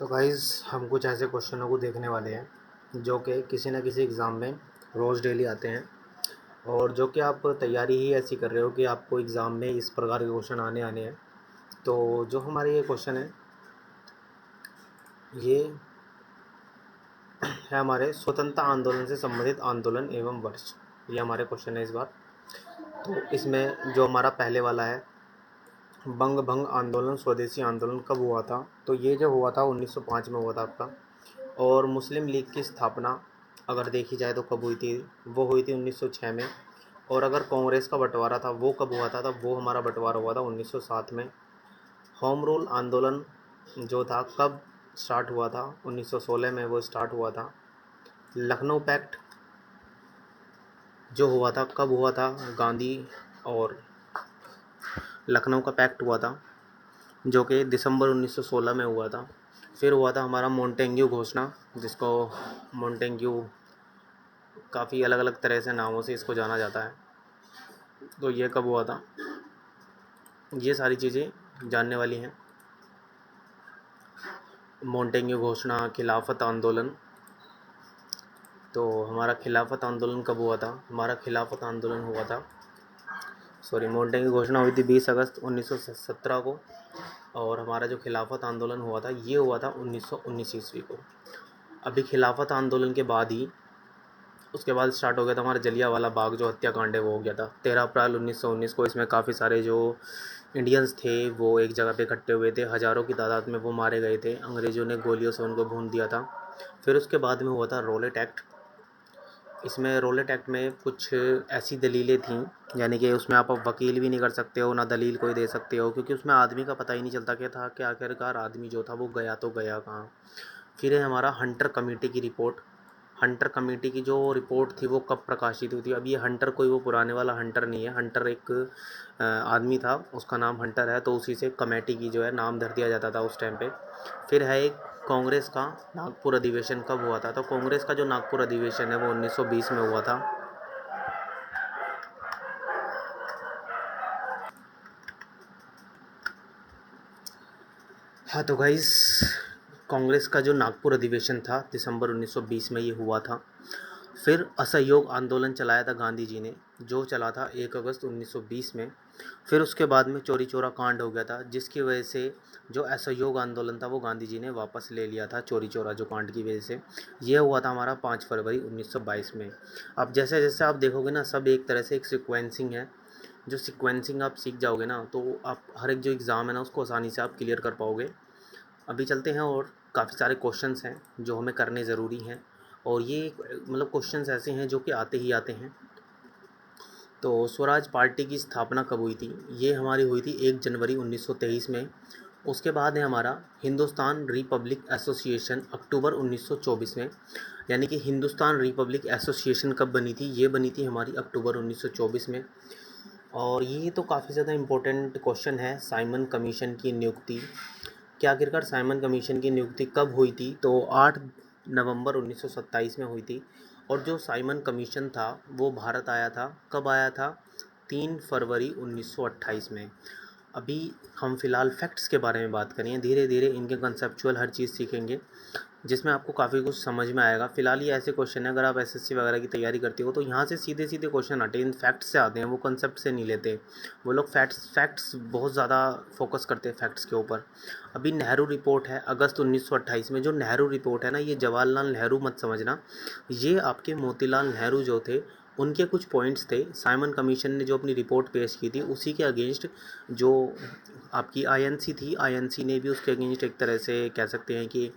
तो गाइज़ हम कुछ ऐसे क्वेश्चनों को देखने वाले हैं जो कि किसी न किसी एग्ज़ाम में रोज़ डेली आते हैं और जो कि आप तैयारी ही ऐसी कर रहे हो कि आपको एग्ज़ाम में इस प्रकार के क्वेश्चन आने आने हैं। तो जो हमारे ये क्वेश्चन है ये है हमारे स्वतंत्रता आंदोलन से संबंधित आंदोलन एवं वर्ष। ये हमारे क्वेश्चन है इस बार। तो इसमें जो हमारा पहले वाला है, बंग भंग आंदोलन स्वदेशी आंदोलन कब हुआ था? तो ये जो हुआ था 1905 में हुआ था आपका। और मुस्लिम लीग की स्थापना अगर देखी जाए तो कब हुई थी? वो हुई थी 1906 में। और अगर कांग्रेस का बंटवारा था वो कब हुआ था? तब वो हमारा बंटवारा हुआ था 1907 में। होम रूल आंदोलन जो था कब स्टार्ट हुआ था? 1916 में वो स्टार्ट हुआ था। लखनऊ पैक्ट जो हुआ था कब हुआ था? गांधी और लखनऊ का पैक्ट हुआ था जो कि दिसंबर 1916 में हुआ था। फिर हुआ था हमारा मोंटेग्यू घोषणा, जिसको मोंटेग्यू काफ़ी अलग अलग तरह से नामों से इसको जाना जाता है। तो ये कब हुआ था? ये सारी चीज़ें जानने वाली हैं। मोंटेग्यू घोषणा, खिलाफत आंदोलन। तो हमारा खिलाफत आंदोलन कब हुआ था? हमारा खिलाफत आंदोलन हुआ था मोंटेग्यू घोषणा हुई थी 20 अगस्त 1917 को। और हमारा जो खिलाफत आंदोलन हुआ था ये हुआ था 1919 ईस्वी को। अभी खिलाफत आंदोलन के बाद ही उसके बाद स्टार्ट हो गया था हमारा जलियांवाला बाग जो हत्याकांड है वो हो गया था 13 अप्रैल 1919 को। इसमें काफ़ी सारे जो इंडियंस थे वो एक जगह पे इकट्ठे हुए थे, हज़ारों की तादाद में वो मारे गए थे। अंग्रेज़ों ने गोलियों से उनको भून दिया था। फिर उसके बाद में हुआ था रोलेट एक्ट। इसमें रोलेट एक्ट में कुछ ऐसी दलीलें थीं, यानी कि उसमें आप वकील भी नहीं कर सकते हो ना दलील कोई दे सकते हो, क्योंकि उसमें आदमी का पता ही नहीं चलता क्या था कि आखिरकार आदमी जो था वो गया तो गया कहाँ। फिर है हमारा हंटर कमेटी की रिपोर्ट। हंटर कमेटी की जो रिपोर्ट थी वो कब प्रकाशित हुई थी? अब ये हंटर कोई वो पुराने वाला हंटर नहीं है। हंटर एक आदमी था, उसका नाम हंटर है, तो उसी से कमेटी की जो है नाम धर दिया जाता था उस टाइम पे। फिर है एक कांग्रेस का नागपुर अधिवेशन कब हुआ था? तो कांग्रेस का जो नागपुर अधिवेशन है वो 1920 में हुआ था। हाँ तो गाइस, कांग्रेस का जो नागपुर अधिवेशन था दिसंबर 1920 में ये हुआ था। फिर असहयोग आंदोलन चलाया था गांधी जी ने, जो चला था 1 अगस्त 1920 में। फिर उसके बाद में चौरी चौरा कांड हो गया था, जिसकी वजह से जो असहयोग आंदोलन था वो गांधी जी ने वापस ले लिया था चौरी चौरा जो कांड की वजह से। ये हुआ था हमारा 5 फरवरी 1922 में। अब जैसे जैसे आप देखोगे ना, सब एक तरह से एक सिक्वेंसिंग है। जो सिक्वेंसिंग आप सीख जाओगे ना तो आप हर एक जो एग्ज़ाम है ना उसको आसानी से आप क्लियर कर पाओगे। अभी चलते हैं और काफ़ी सारे क्वेश्चंस हैं जो हमें करने ज़रूरी हैं। और ये मतलब क्वेश्चंस ऐसे हैं जो कि आते ही आते हैं। तो स्वराज पार्टी की स्थापना कब हुई थी? ये हमारी हुई थी 1 जनवरी 1923 में। उसके बाद है हमारा हिंदुस्तान रिपब्लिक एसोसिएशन अक्टूबर 1924 में। यानी कि हिंदुस्तान रिपब्लिक एसोसिएशन कब बनी थी? ये बनी थी हमारी अक्टूबर 1924 में। और ये तो काफ़ी ज़्यादा इम्पोर्टेंट क्वेश्चन है, साइमन कमीशन की नियुक्ति। क्या आखिरकार साइमन कमीशन की नियुक्ति कब हुई थी? तो 8 नवंबर 1927 में हुई थी। और जो साइमन कमीशन था वो भारत आया था, कब आया था? 3 फरवरी 1928 में। अभी हम फ़िलहाल फैक्ट्स के बारे में बात करेंगे, धीरे धीरे इनके कंसेप्चुअल हर चीज़ सीखेंगे जिसमें आपको काफ़ी कुछ समझ में आएगा। फ़िलहाल ये ऐसे क्वेश्चन है, अगर आप एसएससी वगैरह की तैयारी करते हो तो यहाँ से सीधे सीधे क्वेश्चन आते हैं, इन फैक्ट्स से आते हैं, वो कंसेप्ट से नहीं लेते। वो लोग फैक्ट्स बहुत ज़्यादा फोकस करते हैं फैक्ट्स के ऊपर। अभी नेहरू रिपोर्ट है अगस्त 1928 में। जो नेहरू रिपोर्ट है ना, ये जवाहरलाल नेहरू मत समझना, ये आपके मोतीलाल नेहरू जो थे उनके कुछ पॉइंट्स थे। साइमन कमीशन ने जो अपनी रिपोर्ट पेश की थी उसी के अगेंस्ट जो आपकी आईएनसी थी, आईएनसी ने भी उसके अगेंस्ट एक तरह से कह सकते हैं कि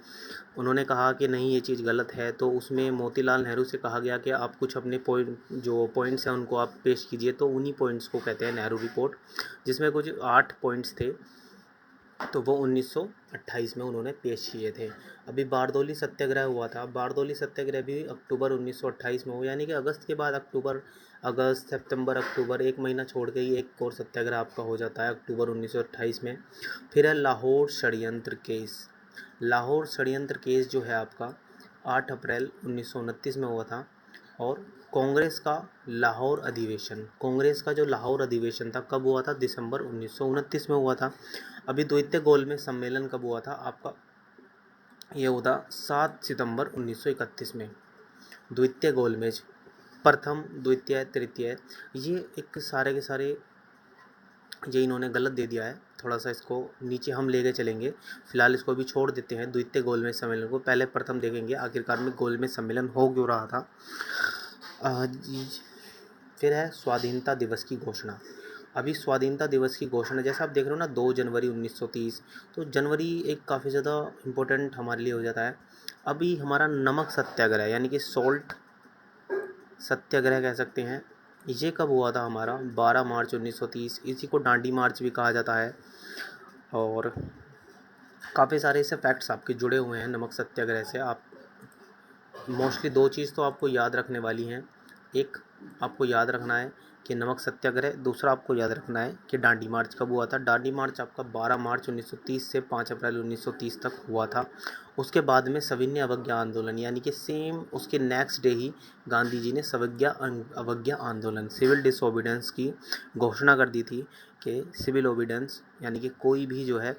उन्होंने कहा कि नहीं ये चीज़ गलत है। तो उसमें मोतीलाल नेहरू से कहा गया कि आप कुछ अपने पॉइंट्स हैं उनको आप पेश कीजिए। तो उन्हीं पॉइंट्स को कहते हैं नेहरू रिपोर्ट, जिसमें कुछ 8 पॉइंट्स थे। तो वो 1928 में उन्होंने पेश किए थे। अभी बारदौली सत्याग्रह हुआ था। बारदौली सत्याग्रह भी अक्टूबर 1928 में हुआ, यानी कि अगस्त के बाद अक्टूबर, अगस्त सितंबर अक्टूबर, एक महीना छोड़ के ही एक और सत्याग्रह आपका हो जाता है अक्टूबर 1928 में। फिर है लाहौर षड्यंत्र केस। लाहौर षड्यंत्र केस जो है आपका 8 अप्रैल 1929 में हुआ था। और कांग्रेस का लाहौर अधिवेशन, कांग्रेस का जो लाहौर अधिवेशन था कब हुआ था? दिसंबर 1929 में हुआ था। अभी द्वितीय गोलमेज सम्मेलन कब हुआ था आपका? ये हुआ था 7 सितंबर 1931 में। द्वितीय गोलमेज, प्रथम द्वितीय तृतीय, ये एक सारे के सारे ये इन्होंने गलत दे दिया है। थोड़ा सा इसको नीचे हम लेके चलेंगे, फिलहाल इसको भी छोड़ देते हैं द्वितीय गोलमेज सम्मेलन को। पहले प्रथम देखेंगे आखिरकार में गोलमेज सम्मेलन हो क्यों रहा था। फिर है स्वाधीनता दिवस की घोषणा। अभी स्वाधीनता दिवस की घोषणा जैसा आप देख रहे हो ना, 2 जनवरी 1930, तो जनवरी एक काफ़ी ज़्यादा इम्पोर्टेंट हमारे लिए हो जाता है। अभी हमारा नमक सत्याग्रह यानी कि सॉल्ट सत्याग्रह कह सकते हैं, ये कब हुआ था हमारा 12 मार्च 1930। इसी को डांडी मार्च भी कहा जाता है। और काफ़ी सारे ऐसे फैक्ट्स आपके जुड़े हुए हैं नमक सत्याग्रह से। आप मोस्टली 2 चीज़ तो आपको याद रखने वाली हैं। एक आपको याद रखना है कि नमक सत्याग्रह, दूसरा आपको याद रखना है कि डांडी मार्च कब हुआ था। डांडी मार्च आपका 12 मार्च 1930 से 5 अप्रैल 1930 तक हुआ था। उसके बाद में सविनय अवज्ञा आंदोलन, यानी कि सेम उसके नेक्स्ट डे ही गांधी जी ने अवज्ञा आंदोलन, सिविल डिसोबीडेंस की घोषणा कर दी थी कि सिविल ओबीडेंस यानी कि कोई भी जो है,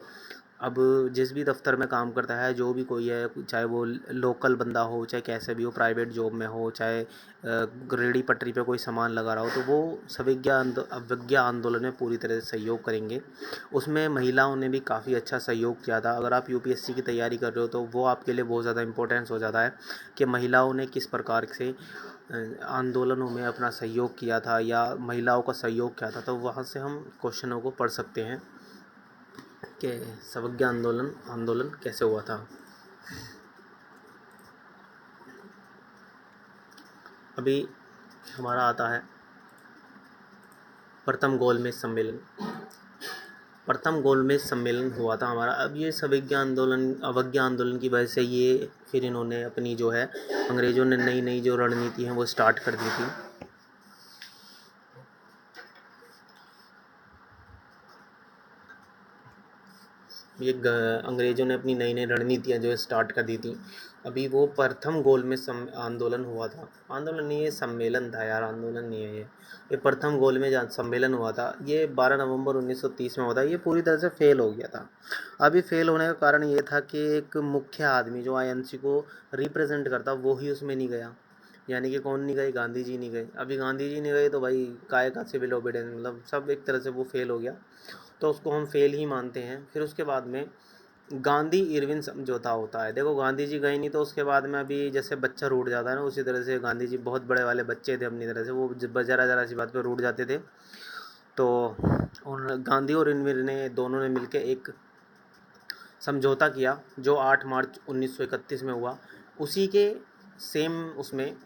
अब जिस भी दफ्तर में काम करता है, जो भी कोई है, चाहे वो लोकल बंदा हो, चाहे कैसे भी हो, प्राइवेट जॉब में हो, चाहे रेहड़ी पटरी पे कोई सामान लगा रहा हो, तो वो अवज्ञा आंदोलन में पूरी तरह से सहयोग करेंगे। उसमें महिलाओं ने भी काफ़ी अच्छा सहयोग किया था। अगर आप यूपीएससी की तैयारी कर रहे हो तो वो आपके लिए बहुत ज़्यादा इंपॉर्टेंस हो जाता है कि महिलाओं ने किस प्रकार से आंदोलनों में अपना सहयोग किया था या महिलाओं का सहयोग किया था। तो वहाँ से हम क्वेश्चनों को पढ़ सकते हैं कि सवज्ञा आंदोलन कैसे हुआ था। अभी हमारा आता है प्रथम गोलमेज सम्मेलन। प्रथम गोलमेज सम्मेलन हुआ था हमारा। अब ये अवज्ञा आंदोलन की वजह से ये फिर इन्होंने अपनी जो है, अंग्रेज़ों ने नई नई जो रणनीति है वो स्टार्ट कर दी थी। ये अंग्रेज़ों ने अपनी नई नई रणनीतियाँ जो है स्टार्ट कर दी थी। अभी वो प्रथम गोलमेज आंदोलन हुआ था। आंदोलन नहीं, ये सम्मेलन था यार, आंदोलन नहीं है ये प्रथम गोलमेज सम्मेलन हुआ था। ये 12 नवंबर 1930 में हुआ था। ये पूरी तरह से फेल हो गया था। अभी फेल होने का कारण ये था कि एक मुख्य आदमी जो आईएनसी को रिप्रेजेंट करता वो ही उसमें नहीं गया। यानी कि कौन नहीं गए, गांधी जी नहीं गए। अभी गांधी जी नहीं गए तो भाई काय का सिविल ओबीडियंस, मतलब सब एक तरह से वो फेल हो गया। तो उसको हम फेल ही मानते हैं। फिर उसके बाद में गांधी इरविन समझौता होता है। देखो गांधी जी गए नहीं तो उसके बाद में अभी जैसे बच्चा रूठ जाता है ना, उसी तरह से गांधी जी बहुत बड़े वाले बच्चे थे अपनी तरह से, वो ज़रा ज़रा सी बात पे रूठ जाते थे। तो गांधी और इरविन ने दोनों ने मिलकर एक समझौता किया जो 8 मार्च 1931 में हुआ। उसी के सेम उसमें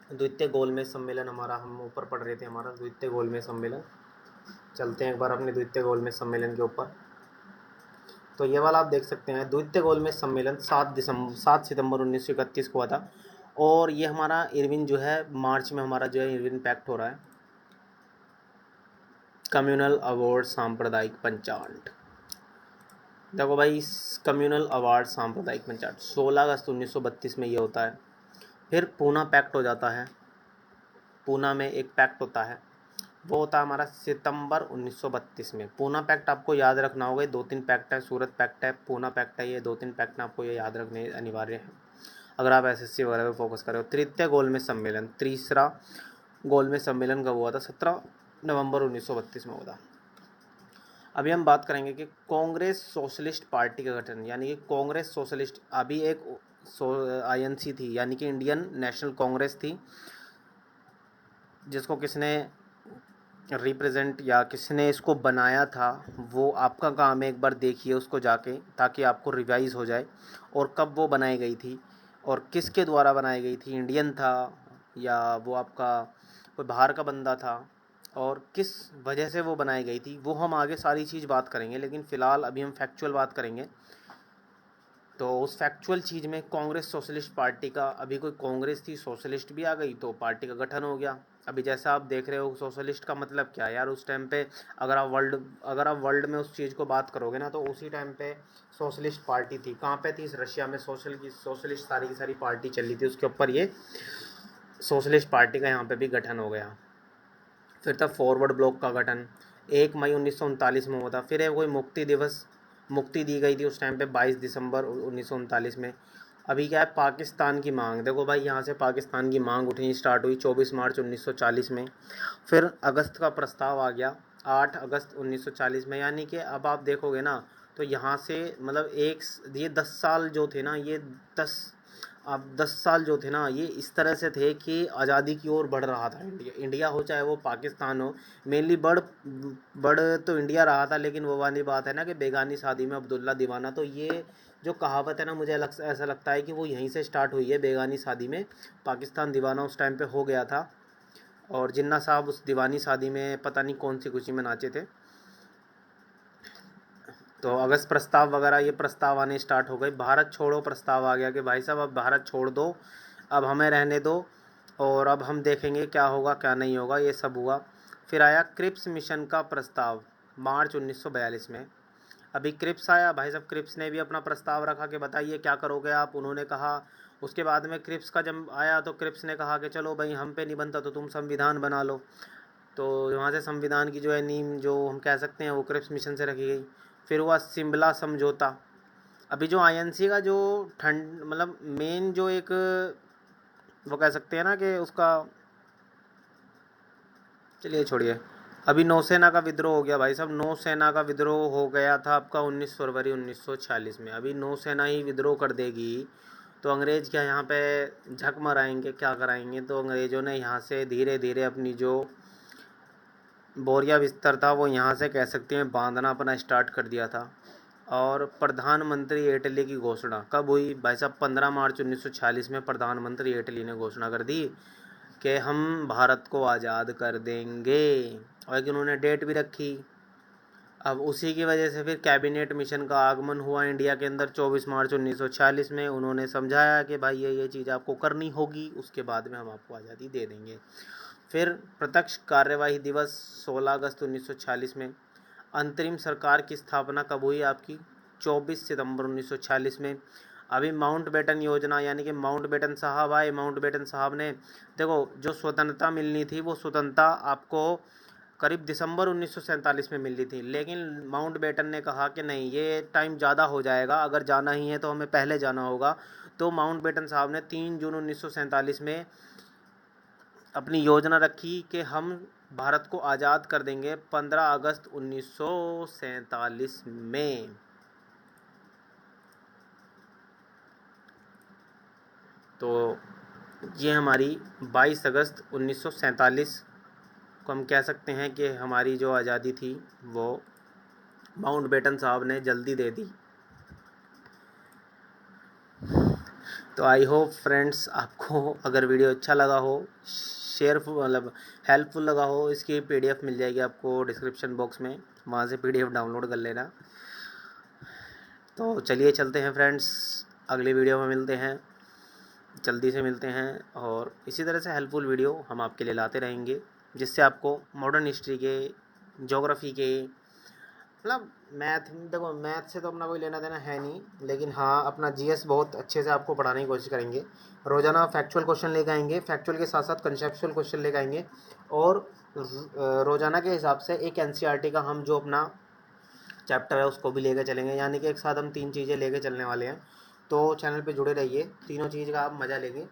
द्वितीय गोलमेज सम्मेलन हमारा, हम ऊपर पढ़ रहे थे हमारा द्वितीय गोलमेज सम्मेलन। चलते हैं एक बार अपने द्वितीय गोलमेज सम्मेलन के ऊपर। तो ये वाला आप देख सकते हैं, द्वितीय गोलमेज सम्मेलन 7 सितंबर 1931 को हुआ था। और ये हमारा इरविन जो है, मार्च में हमारा जो है इरविन पैक्ट हो रहा है। कम्युनल अवार्ड सांप्रदायिक पंचाट, देखो भाई, कम्युनल अवार्ड सांप्रदायिक पंचाट 16 अगस्त 1932 में ये होता है। फिर पूना पैक्ट हो जाता है। पूना में एक पैक्ट होता है, वो होता है हमारा सितंबर 1932 में। पूना पैक्ट आपको याद रखना होगा। 2-3 पैक्ट है, सूरत पैक्ट है, पूना पैक्ट है, ये 2-3 पैक्ट हैं, आपको ये याद रखने अनिवार्य है अगर आप एसएससी वगैरह पे फोकस कर रहे हो। तृतीय गोलमेज सम्मेलन, तीसरा गोलमेज सम्मेलन कब हुआ था? 17 नवंबर 1932 में हुआ था। अभी हम बात करेंगे कि कांग्रेस सोशलिस्ट पार्टी का गठन, यानी कि कांग्रेस सोशलिस्ट, अभी एक आईएनसी थी यानी कि इंडियन नेशनल कांग्रेस थी, जिसको किसने रिप्रेजेंट या किसने इसको बनाया था, वो आपका काम है एक बार देखिए उसको जाके, ताकि आपको रिवाइज़ हो जाए और कब वो बनाई गई थी और किसके द्वारा बनाई गई थी। इंडियन था या वो आपका कोई बाहर का बंदा था, और किस वजह से वो बनाई गई थी, वो हम आगे सारी चीज़ बात करेंगे। लेकिन फ़िलहाल अभी हम फैक्चुअल बात करेंगे। तो उस फैक्चुअल चीज़ में कांग्रेस सोशलिस्ट पार्टी का, अभी कोई कांग्रेस थी, सोशलिस्ट भी आ गई तो पार्टी का गठन हो गया। अभी जैसा आप देख रहे हो, सोशलिस्ट का मतलब क्या है यार, उस टाइम पे अगर आप वर्ल्ड में उस चीज़ को बात करोगे ना, तो उसी टाइम पे सोशलिस्ट पार्टी थी। कहाँ पे थी? रशिया में सोशलिस्ट सारी की सारी पार्टी चली थी, उसके ऊपर ये सोशलिस्ट पार्टी का यहाँ पे भी गठन हो गया। फिर था फॉरवर्ड ब्लॉक का गठन, 1 मई 1939 में हुआ था। फिर है कोई मुक्ति दिवस, मुक्ति दी गई थी उस टाइम पे 22 दिसंबर 1939 में। अभी क्या है, पाकिस्तान की मांग, देखो भाई यहाँ से पाकिस्तान की मांग उठनी स्टार्ट हुई 24 मार्च 1940 में। फिर अगस्त का प्रस्ताव आ गया 8 अगस्त 1940 में। यानी कि अब आप देखोगे ना तो यहाँ से मतलब ये 10 साल जो थे ना, ये 10 साल जो थे ना, ये इस तरह से थे कि आज़ादी की ओर बढ़ रहा था इंडिया हो चाहे वो पाकिस्तान हो। मेनली बढ़ तो इंडिया रहा था, लेकिन वो वाली बात है ना कि बेगानी शादी में अब्दुल्ला दीवाना, तो ये जो कहावत है ना, मुझे ऐसा लगता है कि वो यहीं से स्टार्ट हुई है, बेगानी शादी में पाकिस्तान दीवाना उस टाइम पे हो गया था। और जिन्ना साहब उस दीवानी शादी में पता नहीं कौन सी खुशी में नाचे थे। तो अगस्त प्रस्ताव वगैरह ये प्रस्ताव आने स्टार्ट हो गए। भारत छोड़ो प्रस्ताव आ गया कि भाई साहब अब भारत छोड़ दो, अब हमें रहने दो और अब हम देखेंगे क्या होगा क्या नहीं होगा, ये सब हुआ। फिर आया क्रिप्स मिशन का प्रस्ताव मार्च 1942 में। अभी क्रिप्स आया, भाई साहब क्रिप्स ने भी अपना प्रस्ताव रखा कि बताइए क्या करोगे आप। उन्होंने कहा, उसके बाद में क्रिप्स का जब आया तो क्रिप्स ने कहा कि चलो भाई हम पे नहीं बनता तो तुम संविधान बना लो। तो वहाँ से संविधान की जो है नींव जो हम कह सकते हैं वो क्रिप्स मिशन से रखी गई। फिर हुआ सिमला समझौता। अभी जो आईएनसी का जो ठंड मतलब मेन जो एक वो कह सकते हैं ना कि उसका, चलिए छोड़िए। अभी नौसेना का विद्रोह हो गया भाई साहब, नौसेना का विद्रोह हो गया था आपका 19 फरवरी 1946 में। अभी नौसेना ही विद्रोह कर देगी तो अंग्रेज़ क्या यहाँ पे झक मराएंगे, क्या कराएंगे। तो अंग्रेज़ों ने यहाँ से धीरे धीरे अपनी जो बोरिया बिस्तर था वो यहाँ से कह सकते हैं बांधना अपना स्टार्ट कर दिया था। और प्रधानमंत्री इटली की घोषणा कब हुई भाई साहब? 15 मार्च 1946 में प्रधानमंत्री इटली ने घोषणा कर दी कि हम भारत को आज़ाद कर देंगे, और उन्होंने डेट भी रखी। अब उसी की वजह से फिर कैबिनेट मिशन का आगमन हुआ इंडिया के अंदर 24 मार्च 1946 में। उन्होंने समझाया कि भाई ये चीज़ आपको करनी होगी, उसके बाद में हम आपको आज़ादी दे देंगे। फिर प्रत्यक्ष कार्यवाही दिवस 16 अगस्त 1946 में। अंतरिम सरकार की स्थापना कब हुई आपकी? 24 सितंबर 1946 में। अभी माउंटबेटन योजना यानी कि माउंटबेटन साहब आए। माउंटबेटन साहब ने देखो जो स्वतंत्रता मिलनी थी वो स्वतंत्रता आपको करीब दिसंबर 1947 में मिली थी, लेकिन माउंटबेटन ने कहा कि नहीं, ये टाइम ज़्यादा हो जाएगा, अगर जाना ही है तो हमें पहले जाना होगा। तो माउंटबेटन साहब ने 3 जून 1947 में अपनी योजना रखी कि हम भारत को आज़ाद कर देंगे 15 अगस्त 1947 में। तो ये हमारी 22 अगस्त 1947 को हम कह सकते हैं कि हमारी जो आज़ादी थी वो माउंटबेटन साहब ने जल्दी दे दी। तो आई होप फ्रेंड्स आपको अगर वीडियो अच्छा लगा हो, शेयरफुल मतलब हेल्पफुल लगा हो, इसकी पीडीएफ मिल जाएगी आपको डिस्क्रिप्शन बॉक्स में, वहाँ से पीडीएफ डाउनलोड कर लेना। तो चलिए चलते हैं फ्रेंड्स, अगली वीडियो में मिलते हैं, जल्दी से मिलते हैं। और इसी तरह से हेल्पफुल वीडियो हम आपके लिए लाते रहेंगे, जिससे आपको मॉडर्न हिस्ट्री के, ज्योग्राफी के, मतलब मैथ, देखो मैथ से तो अपना कोई लेना देना है नहीं, लेकिन हाँ अपना जीएस बहुत अच्छे से आपको पढ़ाने की कोशिश करेंगे। रोज़ाना फैक्चुअल क्वेश्चन लेकर आएंगे, फैक्चुअल के साथ साथ कंसेप्चुअल क्वेश्चन लेकर आएंगे। और रोज़ाना के हिसाब से एक एनसीईआरटी का हम जो अपना चैप्टर है उसको भी लेकर चलेंगे, यानी कि एक साथ हम 3 चीज़ें लेकर चलने वाले हैं। तो चैनल पे जुड़े रहिए, तीनों चीज़ का आप मज़ा लेंगे।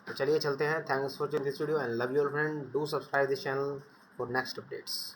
तो चलिए चलते हैं। Thanks for this video and love your friend, do subscribe this channel for next updates.